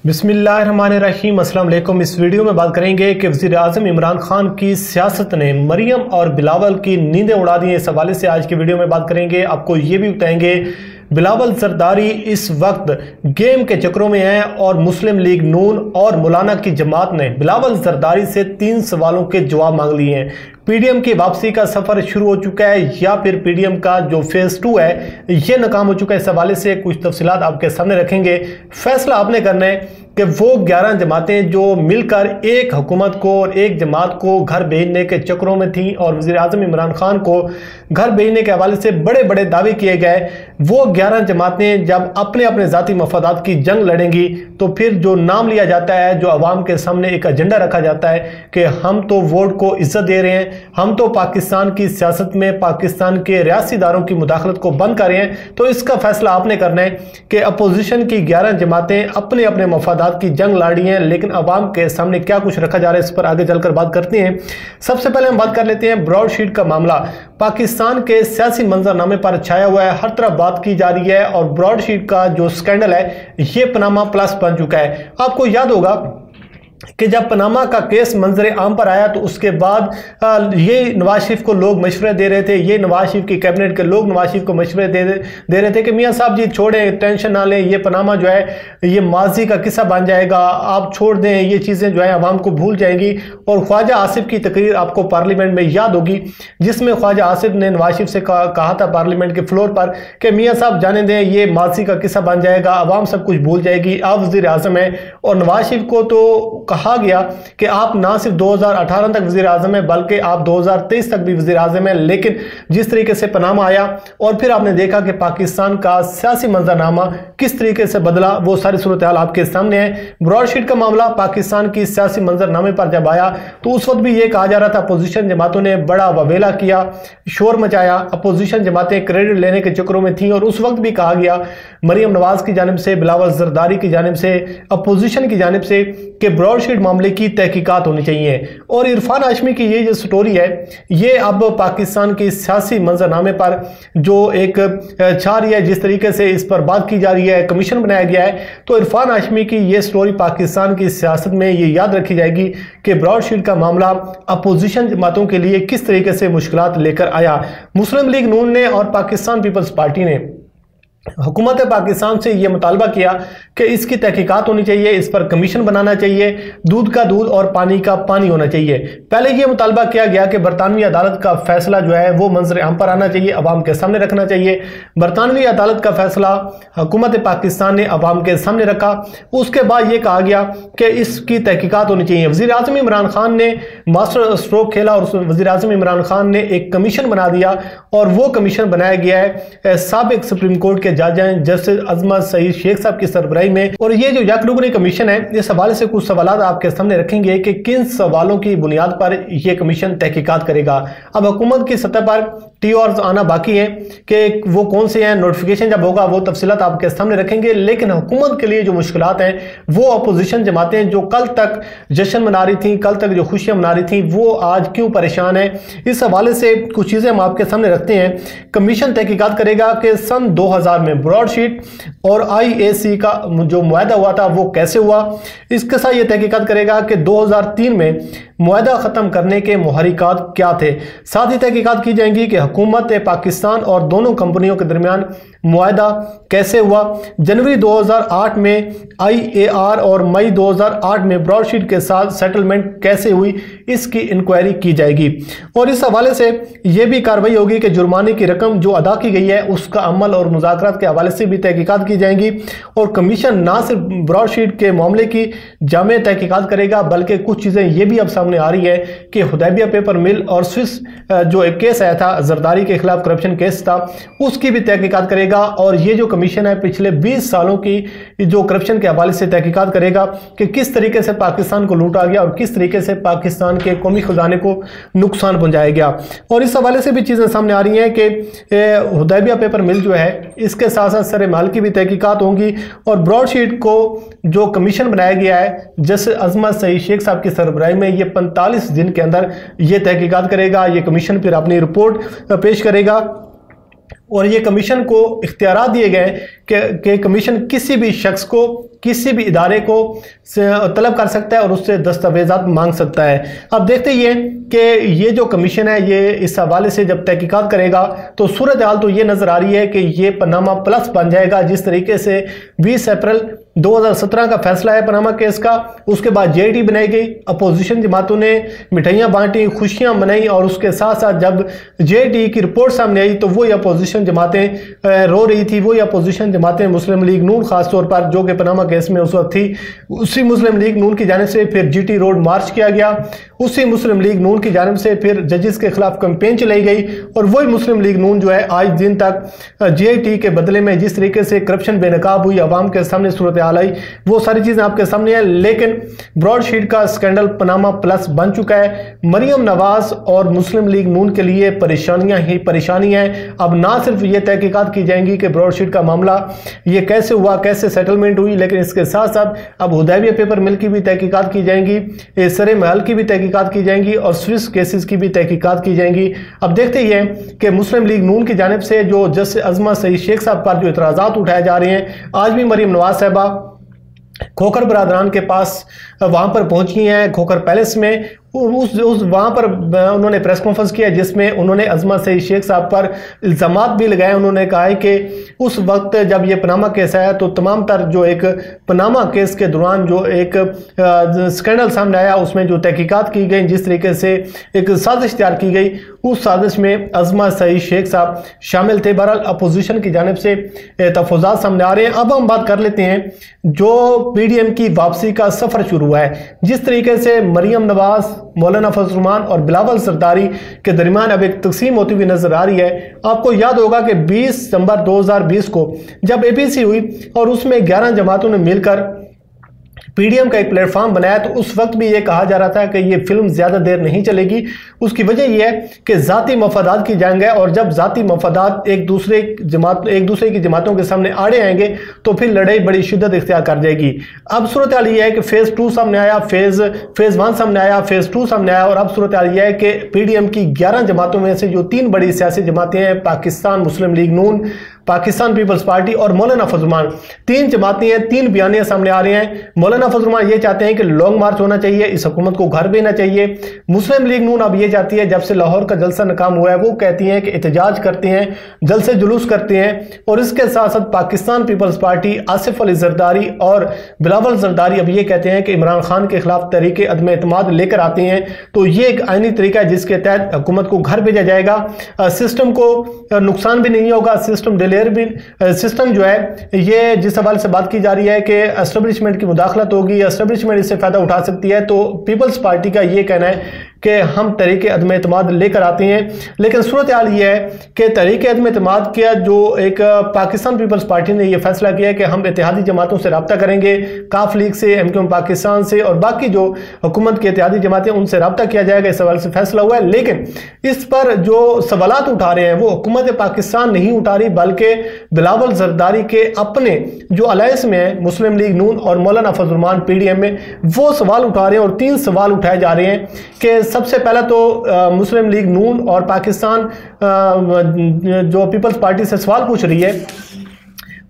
बिस्मिल्लाहिर्रहमानिर्रहीम। अस्सलाम वालेकुम। इस वीडियो में बात करेंगे कि वज़ीर आज़म इमरान खान की सियासत ने मरियम और बिलावल की नींदें उड़ा दी हैं। इस हवाले से आज की वीडियो में बात करेंगे। आपको ये भी बताएंगे बिलावल जरदारी इस वक्त गेम के चक्रों में हैं और मुस्लिम लीग नून और मौलाना की जमात ने बिलावल जरदारी से 3 सवालों के जवाब मांग लिए हैं। पीडीएम की वापसी का सफर शुरू हो चुका है या फिर पीडीएम का जो फेज 2 है ये नाकाम हो चुका है। इस हवाले से कुछ तफसीलात आपके सामने रखेंगे। फैसला आपने करना है कि वो 11 जमातें जो मिलकर एक हुकूमत को और एक जमात को घर भेजने के चक्रों में थीं और वज़ीर आज़म इमरान खान को घर भेजने के हवाले से बड़े बड़े दावे किए गए, वो 11 जमातें जब अपने अपने ज़ाती मफादात की जंग लड़ेंगी तो फिर जो नाम लिया जाता है, जो अवाम के सामने एक एजेंडा रखा जाता है कि हम तो वोट को इज्जत दे रहे हैं, हम तो पाकिस्तान की सियासत में पाकिस्तान के रियासी इदारों की मुदाखलत को बंद कर रहे हैं, तो इसका फैसला आपने करना है कि अपोजिशन की 11 जमातें अपने अपने मफादात की जंग लड़ रही हैं, लेकिन अवाम के सामने क्या कुछ रखा जा रहा है इस पर आगे चलकर बात करते हैं। सबसे पहले हम बात कर लेते हैं ब्रॉडशीट का मामला। पाकिस्तान के सियासी मंजरनामे पर छाया हुआ है, हर तरफ बात की जा रही है और ब्रॉडशीट का जो स्कैंडल है ये पनामा प्लस बन चुका है। आपको याद होगा कि जब पनामा का केस मंजर आम पर आया तो उसके बाद ये नवाज शरीफ को लोग मशवरे दे रहे थे, ये नवाज शरीफ की कैबिनेट के लोग नवाज शरीफ को मशवरे दे रहे थे कि मियाँ साहब जी छोड़ें, टेंशन ना लें, ये पनामा जो है ये माजी का किस्सा बन जाएगा, आप छोड़ दें, ये चीज़ें जो है अवाम को भूल जाएंगी। और ख्वाजा आसिफ की तकरीर आपको पार्लियामेंट में याद होगी जिसमें ख्वाजा आसिफ ने नवाज शरीफ से कहा था पार्लियामेंट के फ्लोर पर कि मियाँ साहब जाने दें, ये माजी का किस्सा बन जाएगा, अवाम सब कुछ भूल जाएगी, आप वज़ीर आज़म हैं। और नवाज शरीफ को तो कहा गया कि आप ना सिर्फ 2018 तक वज़ीर आज़म है बल्कि आप 2023 तक भी वज़ीर आज़म है। लेकिन जिस तरीके से पनामा आया और फिर आपने देखा कि पाकिस्तान का सियासी मंजरनामा किस तरीके से बदला, वो सारी सूरत हाल आपके सामने है। ब्रॉडशीट का मामला पाकिस्तान की सियासी मंजरनामे पर जब आया तो उस वक्त भी ये कहा जा रहा था अपोजिशन जमातों ने बड़ा ववेला किया, शोर मचाया, अपोजिशन जमातें क्रेडिट लेने के चक्रों में थी। और उस वक्त भी कहा गया मरियम नवाज की जानिब से, बिलावल जरदारी की जानिब से, अपोजिशन की जानिब से कि ब्रॉडशीट मामले की तहकीकात होनी चाहिए। और इरफान हाशमी की ये जो स्टोरी है ये अब पाकिस्तान के सियासी मंजरनामे पर जो एक छा रही है, जिस तरीके से इस पर बात की जा रही है, कमीशन बनाया गया है, तो इरफान हाशमी की ये स्टोरी पाकिस्तान की सियासत में ये याद रखी जाएगी कि ब्रॉडशीट का मामला अपोजिशन जमातों के लिए किस तरीके से मुश्किलात लेकर आया। मुस्लिम लीग नून ने और पाकिस्तान पीपल्स पार्टी ने हुकूमत पाकिस्तान से यह मुतालबा किया कि इसकी तहकीकात होनी चाहिए, इस पर कमीशन बनाना चाहिए, दूध का दूध और पानी का पानी होना चाहिए। पहले यह मुतालबा किया गया कि बरतानवी अदालत का फैसला जो है वो मंजर आम पर आना चाहिए, अवाम के सामने रखना चाहिए। बरतानवी अदालत का फैसला हुकूमत पाकिस्तान ने अवाम के सामने रखा। उसके बाद यह कहा गया कि इसकी तहकीकात होनी चाहिए। वज़ीर आज़म इमरान खान ने मास्टर स्ट्रोक खेला और वज़ीर आज़म इमरान खान ने एक कमीशन बना दिया और वो कमीशन बनाया गया है साबिक सुप्रीम कोर्ट के जज हैं जस्टिस अजमत सईद शेख साहब की सरबराही में। और ये जो यकरुकनी कमीशन है इस हवाले से कुछ सवाल आपके सामने रखेंगे कि किन सवालों की बुनियाद पर यह कमीशन तहकीकात करेगा। अब हुकूमत की सतह पर टीओआर्स आना बाकी है कि वो कौन से हैं, नोटिफिकेशन जब होगा वो तफसीलात आपके सामने रखेंगे। लेकिन हुकूमत के लिए जो मुश्किलात हैं वो अपोजिशन जमातें जो कल तक जश्न मना रही थी, कल तक जो खुशियां मना रही थी, वो आज क्यों परेशान है, इस हवाले से कुछ चीजें हम आपके सामने रखते हैं। कमीशन तहकीकात करेगा कि सन 2000 में ब्रॉडशीट और आईएसी का जो मुआहदा हुआ था वो कैसे हुआ। इसके साथ ये तहकीकात करेगा कि 2003 में मुआहदा ख़त्म करने के मुहरिकात क्या थे। साथ ही तहकीकात की जाएंगी कि हुकूमत पाकिस्तान और दोनों कंपनियों के दरमियान मुआहदा कैसे हुआ। जनवरी 2008 में आईएआर और मई 2008 में ब्रॉडशीट के साथ सेटलमेंट कैसे हुई, इसकी इंक्वायरी की जाएगी। और इस हवाले से यह भी कार्रवाई होगी कि जुर्माने की रकम जो अदा की गई है उसका अमल और मुज़ाकरात के हवाले से भी तहकीकात की जाएंगी। और कमीशन ना सिर्फ ब्रॉडशीट के मामले की जामे तहकीकात करेगा बल्कि कुछ चीज़ें ये भी अब सामने आ रही है कि हुदैबिया पेपर मिल और स्विस जो एक केस आया था जरदारी के खिलाफ करप्शन केस था उसकी भी तहकीकात करेगा। और ये जो कमीशन है पिछले 20 सालों की जो करप्शन के हवाले से तहकीकात करेगा कि किस तरीके से पाकिस्तान को लूटा गया और किस तरीके से पाकिस्तान के कौमी खजाने को नुकसान पहुंचाया गया। और इस हवाले से भी चीज़ें सामने आ रही हैं कि हुदैबिया पेपर मिल जो है इसके साथ साथ सरे माल की भी तहकीकात होंगी। और ब्रॉडशीट को जो कमीशन बनाया गया है जैसे अजमत सईद शेख साहब की सरबराही में ये 45 दिन के अंदर ये तहकीकात करेगा। ये कमीशन फिर अपनी रिपोर्ट पेश करेगा और ये कमीशन को इख्तियारात दिए गए कि कमीशन किसी भी शख्स को, किसी भी इदारे को तलब कर सकता है और उससे दस्तावेज़ात मांग सकता है। अब देखते ही हैं कि ये जो कमीशन है ये इस हवाले से जब तहकीकात करेगा तो सूरत हाल तो ये नज़र आ रही है कि ये पनामा प्लस बन जाएगा। जिस तरीके से 20 अप्रैल 2017 का फैसला है पनामा केस का, उसके बाद जेडी बनाई गई, अपोजिशन जमातों ने मिठाइयाँ बांटी, खुशियाँ मनाई और उसके साथ साथ जब जेडी की रिपोर्ट सामने आई तो वही अपोजिशन जमातें रो रही थी। वही अपोजिशन जमातें मुस्लिम लीग नून खास तौर पर जो कि पनामा केस में उस वक्त थी, उसी मुस्लिम लीग नून की जानिब से फिर जीटी रोड मार्च किया गया, उसी मुस्लिम लीग नून की जानिब से फिर जजेस के खिलाफ कैंपेन चलाई गई और वही मुस्लिम लीग नून जो है आज दिन तक जेटी के बदले में जिस तरीके से करप्शन बेनकाब हुई, आवाम के सामने सूरत हाल आई, वो सारी चीज़ें आपके सामने है। लेकिन ब्रॉडशीट का स्कैंडल पनामा प्लस बन चुका है। मरियम नवाज और मुस्लिम लीग नून के लिए परेशानियां ही परेशानी है। अब ना सिर्फ ये तहकीकात की जाएंगी कि ब्रॉडशीट का मामला ये कैसे हुआ, कैसे सेटलमेंट हुई, लेकिन इसके साथ साथ अब हुदैबिया पेपर मिल की भी तहकीकात की जाएंगी, सरे महल की भी तहकीकात की जाएंगी और स्विस केसेस की भी तहकीकात की जाएंगी। अब देखते ही हैं कि मुस्लिम लीग नून की जानिब से जो जस्टिस अजमा सईद शेख साहब पर जो इतराज़ात उठाए जा रहे हैं, आज भी मरियम नवाज साहबा खोखर बरादरान के पास वहां पर पहुंची हैं, खोखर पैलेस में। उस वहाँ पर उन्होंने प्रेस कॉन्फ्रेंस किया जिसमें उन्होंने अजमा सईद शेख साहब पर इल्ज़ामात भी लगाए। उन्होंने कहा है कि उस वक्त जब ये पनामा केस आया तो तमाम तर जो एक पनामा केस के दौरान जो एक स्कैंडल सामने आया उसमें जो तहकीकात की गई, जिस तरीके से एक साजिश तैयार की गई, उस साजिश में अजमा सईद शेख साहब शामिल थे। बहरहाल अपोजिशन की जानिब से तफज़ात सामने आ रहे हैं। अब हम बात कर लेते हैं जो पीडीएम की वापसी का सफ़र शुरू हुआ है। जिस तरीके से मरियम नवाज, मौलाना फजल रहमान और बिलावल सरदारी के दरमियान अब एक तकसीम होती हुई नजर आ रही है। आपको याद होगा कि 20 दिसंबर 2020 को जब एपीसी हुई और उसमें 11 जमातों ने मिलकर पीडीएम का एक प्लेटफॉर्म बनाया तो उस वक्त भी ये कहा जा रहा था कि ये फिल्म ज़्यादा देर नहीं चलेगी। उसकी वजह यह है कि ज़ाती मफादात की जाएंगे और जब ज़ाती मफादात एक दूसरे की जमातों के सामने आड़े आएंगे तो फिर लड़ाई बड़ी शिद्दत इख्तियार कर जाएगी। अब सूरत हाल यह है कि फेज़ 2 सामने आया, फेज़ 1 सामने आया, फेज़ 2 सामने आया और अब सूरत हाल यह है कि पीडीएम की 11 जमातों में से जो 3 बड़ी सियासी जमातें हैं, पाकिस्तान मुस्लिम लीग नून, पाकिस्तान पीपल्स पार्टी और मौलाना फजल रहमान, 3 जमातें हैं, 3 बयानियां सामने आ रहे हैं। मौलाना फजल रहमान ये चाहते हैं कि लॉन्ग मार्च होना चाहिए, इस हुकूमत को घर भेजना चाहिए। मुस्लिम लीग नून अब ये चाहती है, जब से लाहौर का जलसा नाकाम हुआ है, वो कहती हैं कि एहतजाज करते हैं, जलसे जुलूस करते हैं। और इसके साथ साथ पाकिस्तान पीपल्स पार्टी, आसिफ अली जरदारी और बिलावल जरदारी अब ये कहते हैं कि इमरान खान के खिलाफ तहरीक अदम एतमाद लेकर आते हैं। तो ये एक आईनी तरीका है जिसके तहत हुकूमत को घर भेजा जाएगा, सिस्टम को नुकसान भी नहीं होगा, सिस्टम जो है ये जिस हवाले से बात की जा रही है कि एस्टेब्लिशमेंट की मुदाखलत होगी, एस्टेब्लिशमेंट इससे फायदा उठा सकती है। तो पीपल्स पार्टी का ये कहना है कि हम तहरीक अदम एतमाद लेकर आते हैं। लेकिन सूरत हाल ये है कि तहरीक अदम एतमाद का जो एक पाकिस्तान पीपल्स पार्टी ने यह फैसला किया है कि हम इत्तेहादी जमातों से रब्ता करेंगे, काफ लीग से, एमक्यूएम पाकिस्तान से और बाकी जो हुकूमत की इत्तेहादी जमातें उनसे रब्ता किया जाएगा, इस हवाले से फैसला हुआ है। लेकिन इस पर जो सवालात उठा रहे हैं वो हुकूमत पाकिस्तान नहीं उठा रही, बल्कि बिलावल जरदारी के अपने जो अलायंस में है मुस्लिम लीग नून और मौलाना फजल रहमान पीडीएम में, वो सवाल उठा रहे हैं। और 3 सवाल उठाए जा रहे हैं कि सबसे पहला तो मुस्लिम लीग नून और पाकिस्तान जो पीपल्स पार्टी से सवाल पूछ रही है,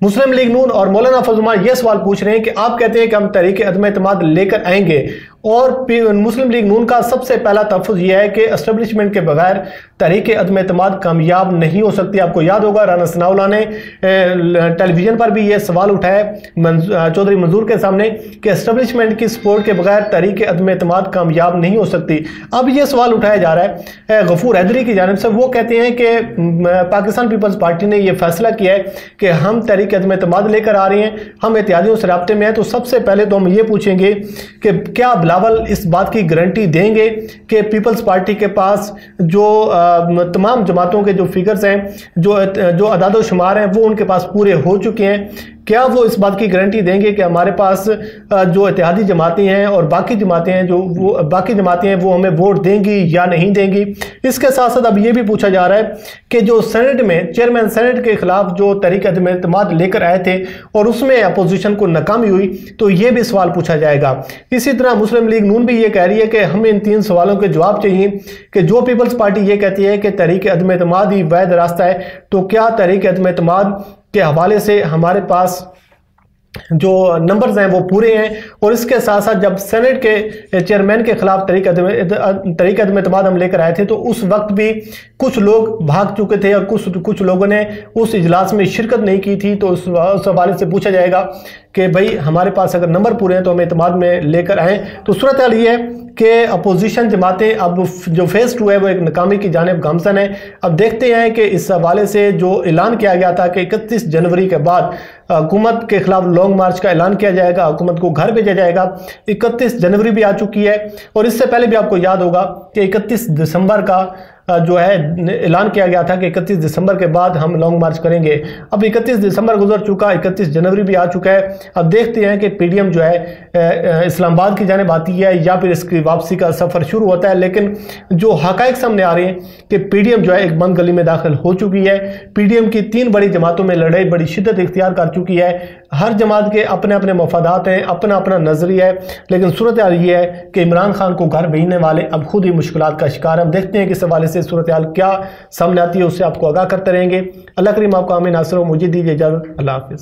मुस्लिम लीग नून और मौलाना फजल रहमान ये सवाल पूछ रहे हैं कि आप कहते हैं कि हम तहरीक अदम एतमाद लेकर आएंगे और मुस्लिम लीग नून का सबसे पहला तहफ़्फ़ुज़ यह है कि एस्टेब्लिशमेंट के बगैर तहरीक अदम एतमाद कामयाब नहीं हो सकती। आपको याद होगा राना सनाउल्लाह ने टेलीविज़न पर भी ये सवाल उठाया चौधरी मंजूर के सामने कि एस्टेब्लिशमेंट की सपोर्ट के बगैर तहरीक अदम एतमाद कामयाब नहीं हो सकती। अब ये सवाल उठाया जा रहा है गफूर हैदरी की जानिब से। वो कहते हैं कि पाकिस्तान पीपल्स पार्टी ने यह फैसला किया है कि हम तहरीक अदम एतमाद लेकर आ रहे हैं, हम इत्तेहादियों से राब्ते में हैं। तो सबसे पहले तो हम ये पूछेंगे कि क्या बिलावल इस बात की गारंटी देंगे कि पीपल्स पार्टी के पास जो तमाम जमातों के जो फिगर्स हैं, जो अदाद शुमार हैं, वो उनके पास पूरे हो चुके हैं? کیا وہ اس بات کی گارنٹی دیں گے کہ ہمارے پاس جو اتحادی جماعتیں ہیں اور باقی جماعتیں ہیں وہ ہمیں ووٹ دیں گی یا نہیں دیں گی؟ اس کے ساتھ ساتھ اب یہ بھی پوچھا جا رہا ہے کہ جو سینٹ میں چیئرمین سینٹ کے خلاف جو تحریک عدم اعتماد لے کر آئے تھے اور اس میں اپوزیشن کو ناکامی ہوئی، تو یہ بھی سوال پوچھا جائے گا۔ اسی طرح مسلم لیگ نون بھی یہ کہہ رہی ہے کہ ہمیں ان 3 سوالوں کے جواب چاہیے کہ جو پیپلز پارٹی یہ کہتی ہے کہ تحریک عدم اعتماد ہی واحد راستہ ہے، تو کیا تحریک عدم اعتماد کے حوالے سے ہمارے پاس جو نمبرز ہیں وہ پورے ہیں؟ اور اس کے ساتھ ساتھ جب سینٹ کے چیئرمین کے خلاف تحریک عدم اعتماد ہم لے کر آئے تھے تو اس وقت بھی کچھ لوگ بھاگ چکے تھے اور کچھ لوگوں نے اس اجلاس میں شرکت نہیں کی تھی، تو اس حوالے سے پوچھا جائے گا کہ بھئی ہمارے پاس اگر نمبر پورے ہیں تو ہم اعتماد میں لے کر آئیں۔ تو صورتحال یہ ہے کہ اپوزیشن جماعتیں اب جو فیس 2 ہے وہ ایک ناکامی کی جانب گامزن ہے۔ اب دیکھتے ہیں کہ اس حوالے سے جو اعلان کیا گیا تھا کہ 31 جنوری کے بعد حکومت کے خلاف لانگ مارچ کا اعلان کیا جائے گا، حکومت کو گھر بھیجا جائے گا، 31 جنوری بھی آ چکی ہے، اور اس سے پہلے بھی آپ کو یاد ہوگا کہ 31 دسمبر کا جو ہے اعلان کیا گیا تھا کہ 31 دسمبر کے بعد ہم لانگ مارچ کریں گے۔ اب 31 دسمبر گزر چکا، 31 جنوری بھی آ چکا ہے۔ اب دیکھتے ہیں کہ پی ڈی ایم جو ہے اسلام آباد کی جانب آتی ہے یا پھر اس کی واپسی کا سفر شروع ہوتا ہے، لیکن جو حقائق سامنے آ رہے ہیں کہ پی ڈی ایم جو ہے ایک بند گلی میں داخل ہو چکی ہے۔ پی ڈی ایم کی 3 بڑی جماعتوں میں لڑائی بڑی شدت اختیار کر چکی ہے، ہر جماعت کے اپنے اپنے مفادات ہیں، اپنا اپنا نظریہ ہے، لیکن صورتحال یہ ہے کہ عمران خان کو گھر بھیجنے والے اب خود ہی مشکلات کا شکار ہیں۔ ہم دیکھتے ہیں کہ اس حوالے سے صورتحال کیا سامنے آتی ہے، اس سے آپ کو آگاہ کرتے رہیں گے۔ اللہ کریم آپ کو آمین ناصر ہو، مجھے دیجیے اجازت، اللہ حافظ۔